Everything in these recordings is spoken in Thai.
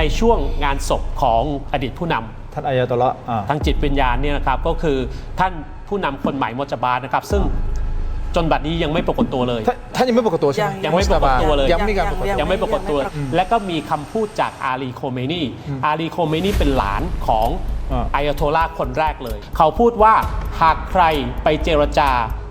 ในช่วงงานศพของอดีตผู้นำท่านอายะตอละทางจิตวิญญาณเนี่ยนะครับก็คือท่านผู้นำคนใหม่มอจบานะครับซึ่งจนบัดนี้ยังไม่ปรากฏตัวเลยท่านยังไม่ปรากฏตัวใช่ไหมยังไม่ปรากฏตัวเลยยังไม่มีการปรากฏยังไม่ปรากฏตัวและก็มีคำพูดจากอาลีโคเมนีอาลีโคเมนีเป็นหลานของอายาโตลลาห์คนแรกเลยเขาพูดว่าหากใครไปเจรจา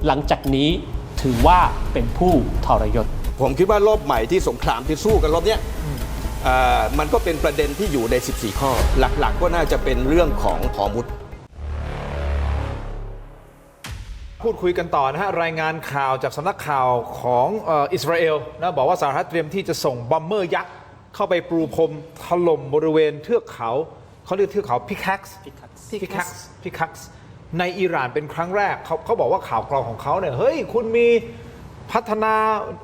หลังจากนี้ถือว่าเป็นผู้ทรยศผมคิดว่ารอบใหม่ที่สงครามที่สู้กันรอบเนี้ยมันก็เป็นประเด็นที่อยู่ใน14ข้อหลักๆก็น่าจะเป็นเรื่องของฮอร์มุซพูดคุยกันต่อนะฮะรายงานข่าวจากสำนักข่าวของอิสราเอลนะบอกว่าสหรัฐเตรียมที่จะส่งบอมเมอร์ยักษ์เข้าไปปรูพรมถล่มบริเวณเทือกเขาเขาเรียกเทือกเขาพิคักซ์ในอิหร่านเป็นครั้งแรกเขาบอกว่าข่าวกรองของเขาเนี่ยเฮ้ยคุณมีพัฒนา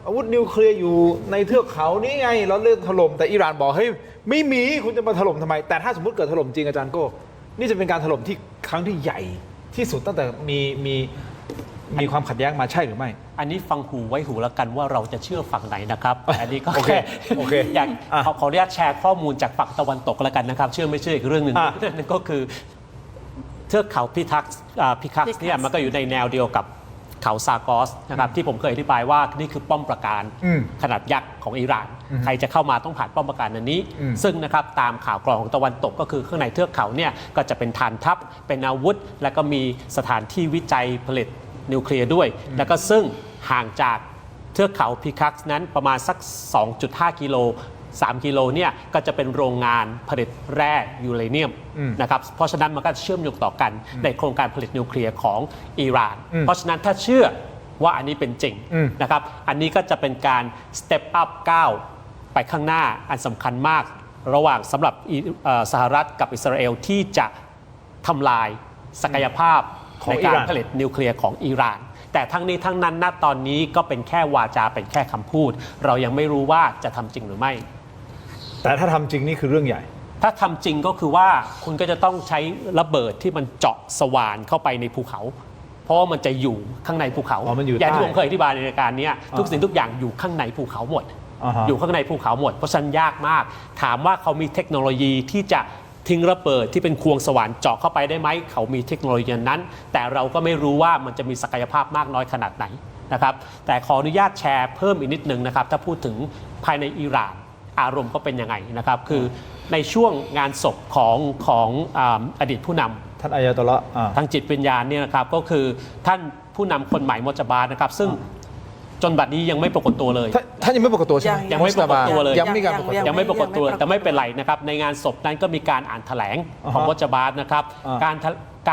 อาวุธนิวเคลียร์อยู่ในเทือกเขานี้ไงแล้วเรื่องถล่มแต่อิหร่านบอกเฮ้ยไม่มีคุณจะมาถล่มทำไมแต่ถ้าสมมติเกิดถล่มจริงอาจารย์โก้นี่จะเป็นการถล่มที่ครั้งที่ใหญ่ที่สุดตั้งแต่มีความขัดแย้งมาใช่หรือไม่อันนี้ฟังหูไว้หูแล้วกันว่าเราจะเชื่อฝั่งไหนนะครับอันนี้ก็แค่อยากขออนุญาตแชร์ข้อมูลจากฝั่งตะวันตกแล้วกันนะครับเชื่อไม่เชื่ออีกเรื่องหนึ่งนั่นก็คือเทือกเขาพิคักซ์เนี่ยมันก็อยู่ในแนวเดียวกับเขาซากอสนะครับที่ผมเคยอธิบายว่านี่คือป้อมปราการขนาดยักษ์ของอิหร่านใครจะเข้ามาต้องผ่านป้อมปราการอันนี้ซึ่งนะครับตามข่าวกรองของตะวันตกก็คือข้างในเทือกเขาเนี่ยก็จะเป็นฐานทัพเป็นอาวุธและก็มีสถานที่วิจัยผลิตนิวเคลียร์ด้วยแล้วก็ซึ่งห่างจากเทือกเขาพิคักซ์นั้นประมาณสัก 2.5 กิโล3 กิโลเนี่ยก็จะเป็นโรงงานผลิตแร่ยูเรเนียมนะครับเพราะฉะนั้นมันก็เชื่อมโยงต่อกันในโครงการผลิตนิวเคลียร์ของอิหร่านเพราะฉะนั้นถ้าเชื่อว่าอันนี้เป็นจริงนะครับอันนี้ก็จะเป็นการ step up ก้าวไปข้างหน้าอันสำคัญมากระหว่างสำหรับสหรัฐกับอิสราเอลที่จะทำลายศักยภาพในการผลิตนิวเคลียร์ของอิหร่านแต่ทั้งนี้ทั้งนั้นณตอนนี้ก็เป็นแค่วาจาเป็นแค่คำพูดเรายังไม่รู้ว่าจะทำจริงหรือไม่แต่ถ้าทำจริงนี่คือเรื่องใหญ่ถ้าทำจริงก็คือว่าคุณก็จะต้องใช้ระเบิดที่มันเจาะสว่านเข้าไปในภูเขาเพราะว่ามันจะอยู่ข้างในภูเขาอย่างที่ผมเคยอธิบายในรายการนี้ทุกสิ่งทุกอย่างอยู่ข้างในภูเขาหมดอยู่ข้างในภูเขาหมดเพราะฉะนั้นยากมากถามว่าเขามีเทคโนโลยีที่จะทิ้งระเบิดที่เป็นควงสว่านเจาะเข้าไปได้ไหมเขามีเทคโนโลยีนั้นแต่เราก็ไม่รู้ว่ามันจะมีศักยภาพมากน้อยขนาดไหนนะครับแต่ขออนุญาตแชร์เพิ่มอีกนิดนึงนะครับถ้าพูดถึงภายในอิหร่านอารมณ์ก็เป็นยังไงนะครับคือในช่วงงานศพของอดีตผู้นำท่านอายะตอละทางจิตวิญญาณเนี่ยนะครับก็คือท่านผู้นำคนใหม่มอจบานะครับซึ่งจนบัดนี้ยังไม่ปรากฏตัวเลยท่านยังไม่ปรากฏตัวใช่ไหมยังไม่ปรากฏตัวเลยยังไม่ปรากฏยังไม่ปรากฏตัวแต่ไม่เป็นไรนะครับในงานศพนั้นก็มีการอ่านแถลงของมอจบานะครับก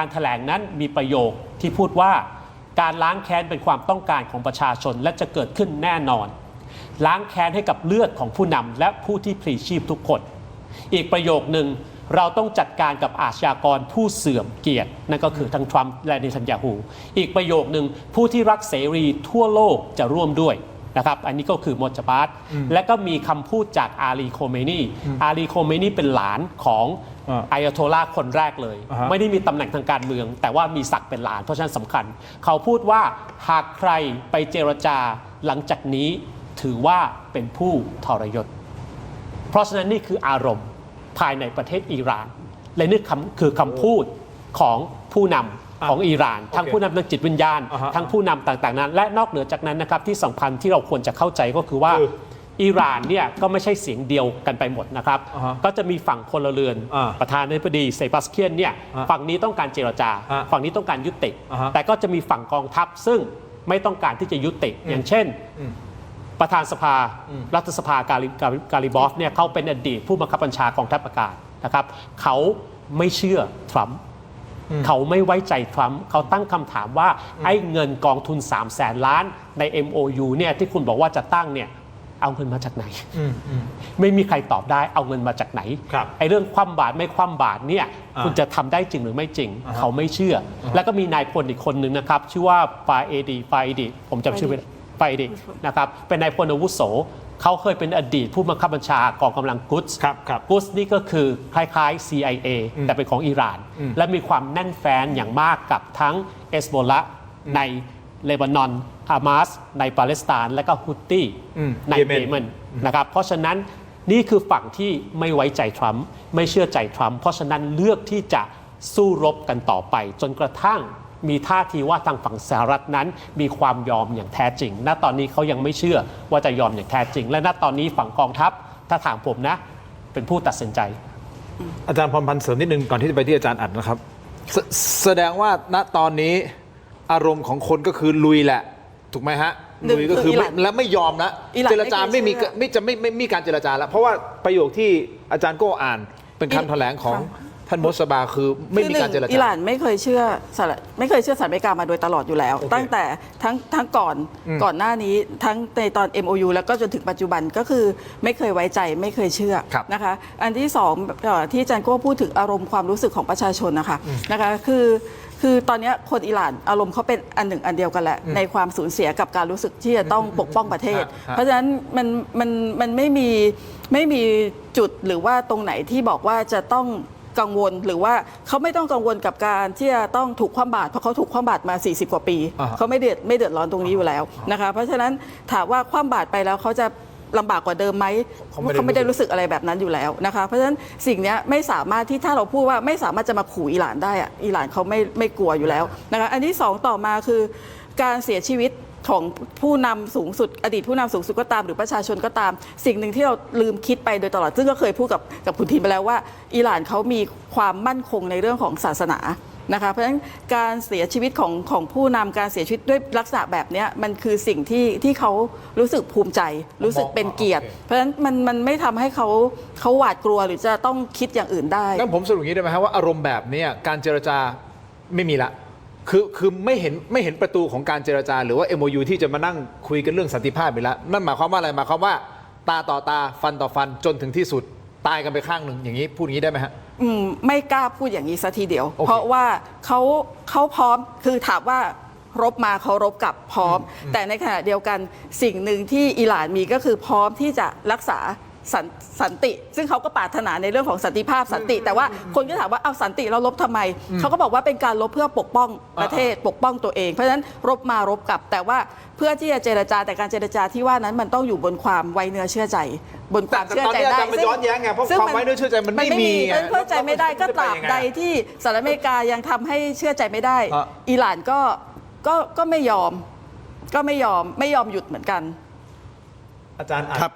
ารแถลงนั้นมีประโยคที่พูดว่าการล้างแค้นเป็นความต้องการของประชาชนและจะเกิดขึ้นแน่นอนล้างแค้นให้กับเลือดของผู้นำและผู้ที่พลีชีพทุกคนอีกประโยคนึงเราต้องจัดการกับอาชญากรผู้เสื่อมเกียรตินั่นก็คือทั้งทรัมป์และเนทันยาฮูอีกประโยคนึงผู้ที่รักเสรีทั่วโลกจะร่วมด้วยนะครับอันนี้ก็คือมอจบาตและก็มีคำพูดจากอาลีโคเมนีอาลีโคเมนีเป็นหลานของอายาโตลลาห์คนแรกเลยไม่ได้มีตำแหน่งทางการเมืองแต่ว่ามีศักดิ์เป็นหลานเพราะฉะนั้นสำคัญเขาพูดว่าหากใครไปเจรจาหลังจากนี้ถือว่าเป็นผู้ทรยศเพราะฉะนั้นนี่คืออารมณ์ภายในประเทศอิหร่านและนี่คือคำพูดของผู้นำของอิหร่านทั้งผู้นำทางจิตวิญญาณทั้งผู้นำต่างๆนั้นและนอกเหนือจากนั้นนะครับที่สำคัญที่เราควรจะเข้าใจก็คือว่าอิหร่านเนี่ยก็ไม่ใช่เสียงเดียวกันไปหมดนะครับก็จะมีฝั่งพลเรือนประธานาธิบดีเซบาสเตียนเนี่ยฝั่งนี้ต้องการเจรจาฝั่งนี้ต้องการยุติแต่ก็จะมีฝั่งกองทัพซึ่งไม่ต้องการที่จะยุติอย่างเช่นประธานสภารัฐสภากาลิบอฟเนี่ยเขาเป็นอดีตผู้บังคับบัญชากองทัพอากาศนะครับเขาไม่เชื่อทรัมป์เขาไม่ไว้ใจทรัมป์เขาตั้งคำถามว่าไอ้เงินกองทุน300,000 ล้านใน MOU เนี่ยที่คุณบอกว่าจะตั้งเนี่ยเอาเงินมาจากไหนไม่มีใครตอบได้เอาเงินมาจากไหนไอ้เรื่องคว่ำบาตรไม่คว่ำบาตรเนี่ยคุณจะทำได้จริงหรือไม่จริงเขาไม่เชื่อแล้วก็มีนายพลอีกคนหนึ่งนะครับชื่อว่าฟาเอดีผมจำชื่อไม่ได้ไปดินะครับเป็นนายพลอาวุโสเขาเคยเป็นอดีตผู้บังคับบัญชากองกำลังกุดส์กุดส์นี่ก็คือคล้ายๆ CIA แต่เป็นของอิหร่านและมีความแน่นแฟ้นอย่างมากกับทั้งเฮซบอลละในเลบานอนฮามาสในปาเลสไตน์และก็ฮุตตี้ในเยเมนนะครับเพราะฉะนั้น นี่คือฝั่งที่ไม่ไว้ใจทรัมป์ไม่เชื่อใจทรัมป์เพราะฉะนั้นเลือกที่จะสู้รบกันต่อไปจนกระทั่งมีท่าทีว่าทางฝั่งสหรัฐนั้นมีความยอมอย่างแท้จริงณตอนนี้เขายังไม่เชื่อว่าจะยอมอย่างแท้จริงและณตอนนี้ฝั่งกองทัพถ้าถามผมนะเป็นผู้ตัดสินใจอาจารย์พรพันธ์เสริมนิดนึงก่อนที่จะไปที่อาจารย์อัดนะครับแสดงว่าณตอนนี้อารมณ์ของคนก็คือลุยแหละถูกไหมฮะลุยก็คือและไม่ยอมนะเจรจาไม่มีการเจรจาแล้วเพราะว่าประโยคที่อาจารย์โก้อ่านเป็นคำแถลงของท่านโมสบาคือไม่มีการเจรจาอิหร่านไม่เคยเชื่อสหรัฐอเมริกามาโดยตลอดอยู่แล้ว ตั้งแต่ทั้งก่อนหน้านี้ทั้งในตอน MOU แล้วก็จนถึงปัจจุบันก็คือไม่เคยไว้ใจไม่เคยเชื่อนะคะอันที่สองที่อาจารย์โก้พูดถึงอารมณ์ความรู้สึกของประชาชนนะคะคือตอนนี้คนอิหร่านอารมณ์เขาเป็นอันหนึ่งอันเดียวกันแหละในความสูญเสียกับการรู้สึกที่จะต้องปกป้องประเทศเพราะฉะนั้นมันไม่มีจุดหรือว่าตรงไหนที่บอกว่าจะต้องกังวลหรือว่าเขาไม่ต้องกังวลกับการที่จะต้องถูกคว่ำบาตรเพราะเขาถูกคว่ำบาตรมา40กว่าปีเขาไม่เดือดร้อนตรงนี้อยู่แล้วนะคะเพราะฉะนั้นถามว่าคว่ำบาตรไปแล้วเขาจะลำบากกว่าเดิมไหมเขาไม่ได้รู้สึกอะไรแบบนั้นอยู่แล้วนะคะเพราะฉะนั้นสิ่งนี้ไม่สามารถที่ถ้าเราพูดว่าไม่สามารถจะมาขู่อิหร่านได้อะอิหร่านเขาไม่กลัวอยู่แล้วนะคะอันที่สองต่อมาคือการเสียชีวิตของผู้นำสูงสุดอดีตผู้นำสูงสุดก็ตามหรือประชาชนก็ตามสิ่งหนึ่งที่เราลืมคิดไปโดยตลอดซึ่งก็เคยพูดกับคุณทินไปแล้วว่าอิหร่านเขามีความมั่นคงในเรื่องของศาสนานะคะเพราะฉะนั้นการเสียชีวิตของผู้นำการเสียชีวิตด้วยลักษณะแบบนี้มันคือสิ่งที่เขารู้สึกภูมิใจรู้สึกเป็นเกียรติเพราะฉะนั้นมันไม่ทำให้เขาหวาดกลัวหรือจะต้องคิดอย่างอื่นได้งั้นผมสรุปอย่างนี้ได้ไหมครับว่าอารมณ์แบบนี้การเจรจาไม่มีละคือไม่เห็นประตูของการเจรจาหรือว่า MOU ที่จะมานั่งคุยกันเรื่องสันติภาพไปแล้วนั่นหมายความว่าอะไรหมายความว่าตาต่อตาฟันต่อฟันจนถึงที่สุดตายกันไปข้างหนึ่งอย่างนี้พูดอย่างนี้ได้ไหมฮะไม่กล้าพูดอย่างนี้ซะทีเดียว เพราะว่าเขาพร้อมคือถามว่ารบมาเขารบกลับพร้อมแต่ในขณะเดียวกันสิ่งหนึ่งที่อิหร่านมีก็คือพร้อมที่จะรักษาสันติซึ่งเขาก็ปรารถนาในเรื่องของสันติภาพสันติแต่ว่าคนก็ถามว่าเอาสันติเรารบทำไมเขาก็บอกว่าเป็นการรบเพื่อปกป้องประเทศปกป้องตัวเองเพราะฉะนั้นรบมารบกลับแต่ว่าเพื่อที่จะเจรจาแต่การเจรจาที่ว่านั้นมันต้องอยู่บนความไว้เนื้อเชื่อใจบนความเชื่อใจได้ซึ่งย้อนแย้งไงเพราะความไว้เนื้อเชื่อใจมันไม่มีเชื่อใจไม่ได้ก็ตราบใดที่สหรัฐอเมริกายังทำให้เชื่อใจไม่ได้อิหร่านก็ไม่ยอมหยุดเหมือนกันอาจารย์ครับ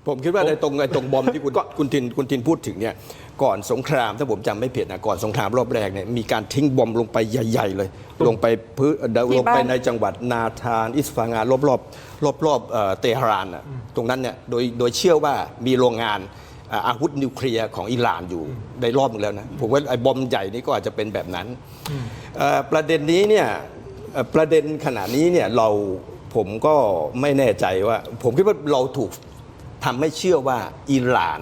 ผมคิดว่าในตรงบอมที่คุณทินพูดถึงเนี่ยก่อนสงครามถ้าผมจำไม่ผิดนะก่อนสงครามรอบแรกเนี่ยมีการทิ้งบอมลงไปใหญ่ๆเลยลงไปในจังหวัดนาธานอิสฟางานรอบเตหะรานน่ะตรงนั้นเนี่ยโดยเชื่อว่ามีโรงงานอาวุธนิวเคลียร์ของอิหร่านอยู่ในรอบนึงแล้วนะผมว่าไอ้บอมใหญ่นี้ก็อาจจะเป็นแบบนั้นประเด็นนี้เนี่ยประเด็นขณะนี้เนี่ยผมก็ไม่แน่ใจว่าผมคิดว่าเราถูกทำให้เชื่อว่าอิหร่าน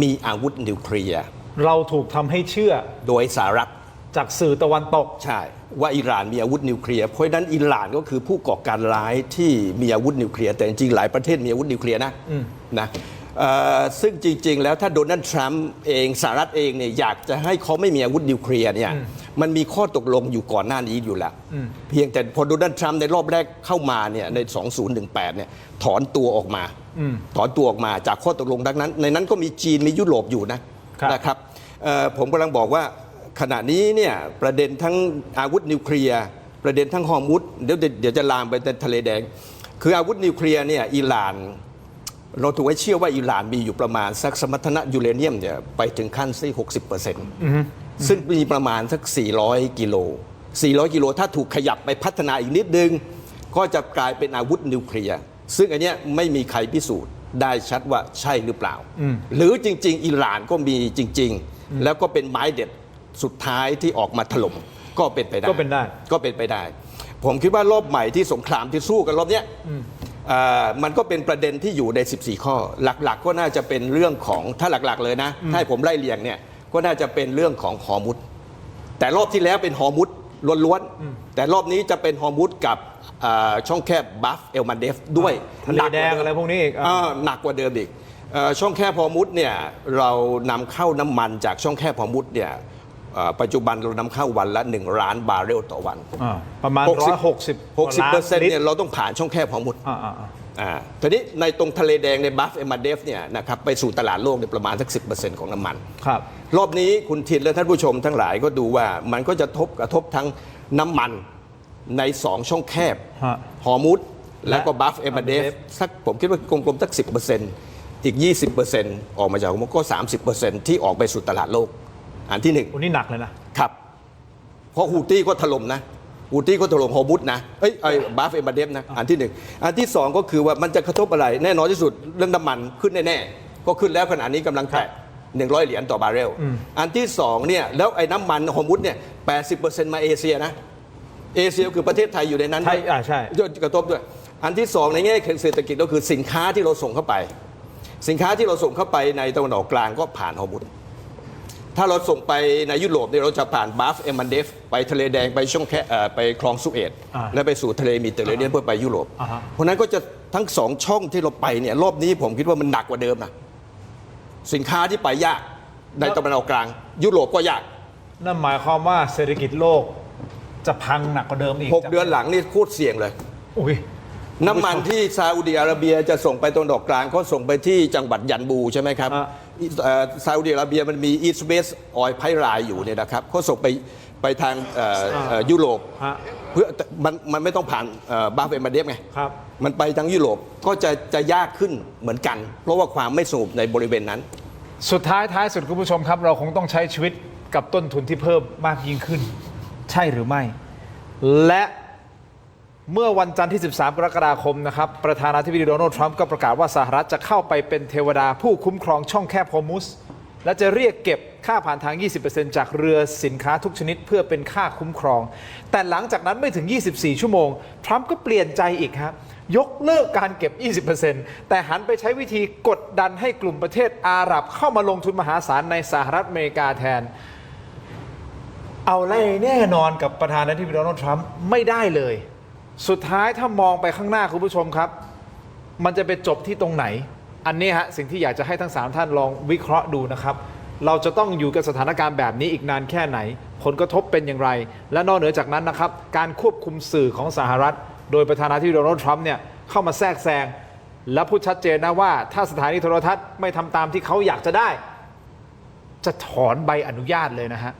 มีอาวุธนิวเคลียร์เราถูกทำให้เชื่อโดยสหรัฐจากสื่อตะวันตกใช่ว่าอิหร่านมีอาวุธนิวเคลียร์เพราะฉะนั้นอิหร่านก็คือผู้ก่อการร้ายที่มีอาวุธนิวเคลียร์แต่จริงๆหลายประเทศมีอาวุธนิวเคลียร์นะซึ่งจริงๆแล้วถ้าโดนัลด์ทรัมป์เองสหรัฐเองเนี่ยอยากจะให้เขาไม่มีอาวุธนิวเคลียร์เนี่ยมันมีข้อตกลงอยู่ก่อนหน้านี้อยู่แล้วเพียงแต่พอโดนัลด์ทรัมป์ในรอบแรกเข้ามาเนี่ยใน2018เนี่ยถอนตัวออกมาจากข้อตกลงดังนั้นในนั้นก็มีจีนมียุโรปอยู่นะครับผมกำลังบอกว่าขณะนี้เนี่ยประเด็นทั้งอาวุธนิวเคลียร์ประเด็นทั้งฮอร์มุซเดี๋ยวจะลามไปในทะเลแดงคืออาวุธนิวเคลียร์เนี่ยอิหร่านเราถูกให้เชื่อว่าอิหร่านมีอยู่ประมาณสักสมรรถนะยูเรเนียมเนี่ยไปถึงขั้นที่ 60%ซึ่งมีประมาณสัก400 กิโลถ้าถูกขยับไปพัฒนาอีกนิดนึงก็จะกลายเป็นอาวุธนิวเคลียร์ซึ่งอันเนี้ยไม่มีใครพิสูจน์ได้ชัดว่าใช่หรือเปล่าหรือจริงๆอิหร่านก็มีจริงๆแล้วก็เป็นไม้เด็ดสุดท้ายที่ออกมาถล่มก็เป็นไปได้ผมคิดว่ารอบใหม่ที่สงครามที่สู้กันรอบเนี้ยมันก็เป็นประเด็นที่อยู่ใน14ข้อหลักๆก็น่าจะเป็นเรื่องของถ้าหลักๆเลยนะถ้าให้ผมไล่เรียงเนี่ยก็น่าจะเป็นเรื่องของฮอร์มุซแต่รอบที่แล้วเป็นฮอร์มุซล้วนๆแต่รอบนี้จะเป็นฮอร์มุซกับช่องแคบบัฟเอลมันเดฟด้วยทะเลแดงอะไรพวกนี้อีกหนักกว่าเดิมอีกช่องแคบฮอร์มุซเนี่ยเรานำเข้าน้ำมันจากช่องแคบฮอร์มุซเนี่ยปัจจุบันเรานำเข้าวันละ1 ล้านบาร์เรลต่อวันประมาณ60% เนี่ยเราต้องผ่านช่องแคบฮอร์มุซ ทีนี้ในตรงทะเลแดงในบัฟเอมาเดฟเนี่ยนะครับไปสู่ตลาดโลกในประมาณสัก 10% ของน้ำมัน ครับ รอบนี้คุณทินและท่านผู้ชมทั้งหลายก็ดูว่ามันก็จะกระทบทั้งน้ำมันใน 2 ช่องแคบ ฮะ ฮอร์มุดและก็บัฟเอมาเดฟ Amadef สักผมคิดว่ากลมๆสัก 10%อีก 20%ออกมาจากฮอร์มุดก็ 30%ที่ออกไปสู่ตลาดโลกอันที่หนึ่ง โอ้นี่หนักเลยนะ ครับเพราะฮูตี้ก็ถล่มนะฮูตี้ก็ถล่มฮอร์มุดนะบัฟเอมาเดฟนะอันที่หนึ่งอันที่สองก็คือว่ามันจะกระทบอะไรแน่นอนที่สุดเรื่องน้ำมันขึ้นแน่ๆก็ขึ้นแล้วขณะนี้กำลังแตะ100 เหรียญต่อบาร์เรลอันที่สองเนี่ยแล้วไอ้น้ำมันฮอร์มุดเนี่ย 80% มาเอเชียนะเอเชียคือประเทศไทยอยู่ในนั้น ใช่ใช่ กระทบด้วยอันที่สองในแง่เศรษฐกิจก็คือสินค้าที่เราส่งเข้าไปสินค้าที่เราส่งเข้าไปในตะวันออกกลางก็ผ่านฮอร์มุดถ้าเราส่งไปในยุโรปเนี่ยเราจะผ่านบัฟเอมันเดฟไปทะเลแดงไปช่องไปคลองสุเอตแล้วไปสู่ทะเลเมดิเตอร์เรเนียนเพื่อไปยุโรปเพราะนั้นก็จะทั้งสองช่องที่เราไปเนี่ยรอบนี้ผมคิดว่ามันหนักกว่าเดิมนะสินค้าที่ไปยากในตะวันออกกลางยุโรปก็ยาก นั่นหมายความว่าเศรษฐกิจโลกจะพังหนักกว่าเดิมอีก 6 เดือนหลังนี่โคตรเสี่ยงเลย อุ้ย น้ำมันที่ซาอุดิอาระเบียจะส่งไปตะวันออกกลางเขาส่งไปที่จังหวัดยันบูใช่ไหมครับซาอุดิอาระเบียมันมีอีสต์เวสต์ออยล์ไพร์ไลน์อยู่เนี่ยนะครับเขาส่งไปทางยุโรป ฮะ เพื่อมันไม่ต้องผ่านบาฟเอมาเดฟไง ครับ มันไปทางยุโรปก็จะยากขึ้นเหมือนกัน เพราะว่าความไม่สงบในบริเวณนั้น สุดท้ายสุดคุณผู้ชมครับ เราคงต้องใช้ชีวิตกับต้นทุนที่เพิ่มมากยิ่งขึ้น ใช่หรือไม่ และเมื่อวันจันทร์ที่ 13 กรกฎาคมนะครับประธานาธิบดีโดนัลด์ทรัมป์ก็ประกาศว่าสหรัฐจะเข้าไปเป็นเทวดาผู้คุ้มครองช่องแคบฮอร์มุสและจะเรียกเก็บค่าผ่านทาง 20% จากเรือสินค้าทุกชนิดเพื่อเป็นค่าคุ้มครอง แต่หลังจากนั้นไม่ถึง 24 ชั่วโมงทรัมป์ก็เปลี่ยนใจอีกครับยกเลิกการเก็บ 20% แต่หันไปใช้วิธีกดดันให้กลุ่มประเทศอาหรับเข้ามาลงทุนมหาศาลในสหรัฐอเมริกาแทนเอาไล่แน่นอนกับประธานาธิบดีโดนัลด์ทรัมป์ไม่ได้เลยสุดท้ายถ้ามองไปข้างหน้าคุณผู้ชมครับมันจะไปจบที่ตรงไหนอันนี้ฮะสิ่งที่อยากจะให้ทั้ง3ท่านลองวิเคราะห์ดูนะครับเราจะต้องอยู่กับสถานการณ์แบบนี้อีกนานแค่ไหนผลกระทบเป็นอย่างไรและนอกเหนือจากนั้นนะครับการควบคุมสื่อของสหรัฐโดยประธานาธิบดีโดนัลด์ทรัมป์เนี่ยเข้ามาแทรกแซงและพูดชัดเจนนะว่าถ้าสถานีโทรทัศน์ไม่ทำตามที่เขาอยากจะได้จะถอนใบอนุญาตเลยนะฮะ